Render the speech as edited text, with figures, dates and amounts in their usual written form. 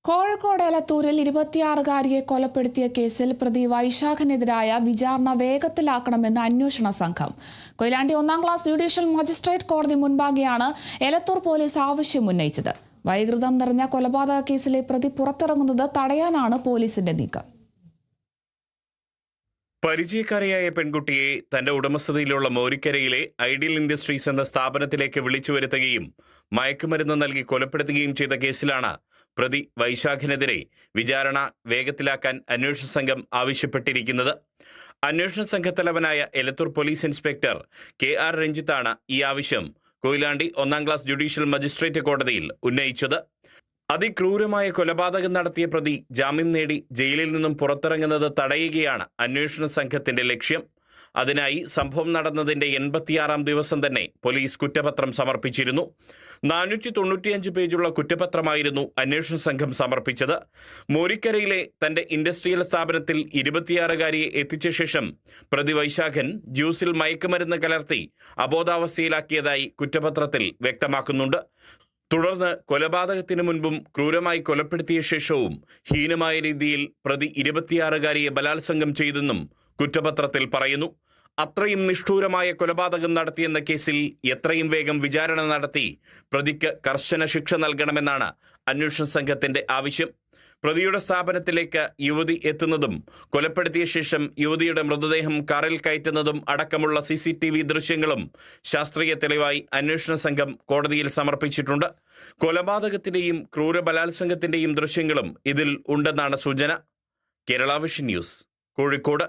കോഴിക്കോട് എലത്തൂരിൽ 26-കാരിയെ കൊലപ്പെടുത്തിയ കേസിൽ പ്രതി വൈശാഖനെതിരായ വിചാരണ വേഗത്തിലാക്കണമെന്ന് അന്വേഷണ സംഘം. കൊയിലാണ്ടി 1-ാം ക്ലാസ് ജുഡീഷ്യൽ മജിസ്ട്രേറ്റ് കോടതി മുൻപാകെയാണ് എലത്തൂർ പോലീസ് ആവശ്യമുന്നയിച്ചത്. വൈകൃതം നിറഞ്ഞ കൊലപാതക കേസിലെ പ്രതി പുറത്തിറങ്ങുന്നത് തടയാനാണ് പോലീസിന്റെ നീക്കം. പരിചയക്കാരിയായ പെൺകുട്ടിയെ തന്റെ ഉടമസ്ഥതയിലുള്ള മോരിക്കരയിലെ ഐഡിയൽ ഇൻഡസ്ട്രീസ് എന്ന സ്ഥാപനത്തിലേക്ക് വിളിച്ചു വരുത്തുകയും മയക്കുമരുന്ന് നൽകി കൊലപ്പെടുത്തുകയും ചെയ്ത കേസിലാണ് പ്രതി വൈശാഖിനെതിരെ വിചാരണ വേഗത്തിലാക്കാൻ അന്വേഷണ സംഘം ആവശ്യപ്പെട്ടിരിക്കുന്നത്. അന്വേഷണ സംഘത്തലവനായ എലത്തൂർ പോലീസ് ഇൻസ്പെക്ടർ KR രഞ്ജിത്താണ് ഈ ആവശ്യം കൊയിലാണ്ടി 1-ാം ക്ലാസ് ജുഡീഷ്യൽ മജിസ്ട്രേറ്റ് കോടതിയിൽ ഉന്നയിച്ചത്. അതിക്രൂരമായ കൊലപാതകം നടത്തിയ പ്രതി ജാമ്യം നേടി ജയിലിൽ നിന്നും പുറത്തിറങ്ങുന്നത് തടയുകയാണ് അന്വേഷണ സംഘത്തിന്റെ ലക്ഷ്യം. അതിനായി സംഭവം നടന്നതിന്റെ 86-ാം ദിവസം തന്നെ പോലീസ് കുറ്റപത്രം സമർപ്പിച്ചിരുന്നു. 495 പേജുള്ള കുറ്റപത്രമായിരുന്നു അന്വേഷണ സംഘം സമർപ്പിച്ചത്. മോരിക്കരയിലെ തന്റെ ഇൻഡസ്ട്രിയൽ സ്ഥാപനത്തിൽ 26-കാരിയെ എത്തിച്ച ശേഷം പ്രതി വൈശാഖൻ ജ്യൂസിൽ മയക്കുമരുന്ന് കലർത്തി അബോധാവസ്ഥയിലാക്കിയതായി കുറ്റപത്രത്തിൽ വ്യക്തമാക്കുന്നുണ്ട്. തുടർന്ന് കൊലപാതകത്തിന് മുൻപും ക്രൂരമായി കൊലപ്പെടുത്തിയ ശേഷവും ഹീനമായ രീതിയിൽ പ്രതി 26-കാരിയെ ബലാത്സംഗം ചെയ്തെന്നും കുറ്റപത്രത്തിൽ പറയുന്നു. അത്രയും നിഷ്ഠൂരമായ കൊലപാതകം നടത്തിയെന്ന കേസിൽ എത്രയും വേഗം വിചാരണ നടത്തി പ്രതിക്ക് കർശന ശിക്ഷ നൽകണമെന്നാണ് അന്വേഷണ സംഘത്തിന്റെ ആവശ്യം. പ്രതിയുടെ സ്ഥാപനത്തിലേക്ക് യുവതി എത്തുന്നതും കൊലപ്പെടുത്തിയ ശേഷം യുവതിയുടെ മൃതദേഹം കാറിൽ കയറ്റുന്നതും അടക്കമുള്ള CCTV ദൃശ്യങ്ങളും ശാസ്ത്രീയ തെളിവായി അന്വേഷണ സംഘം കോടതിയിൽ സമർപ്പിച്ചിട്ടുണ്ട്. കൊലപാതകത്തിന്റെയും ക്രൂര ബലാത്സംഗത്തിന്റെയും ദൃശ്യങ്ങളും ഇതിൽ ഉണ്ടെന്നാണ് സൂചന. Kerala vision news, Kozhikode.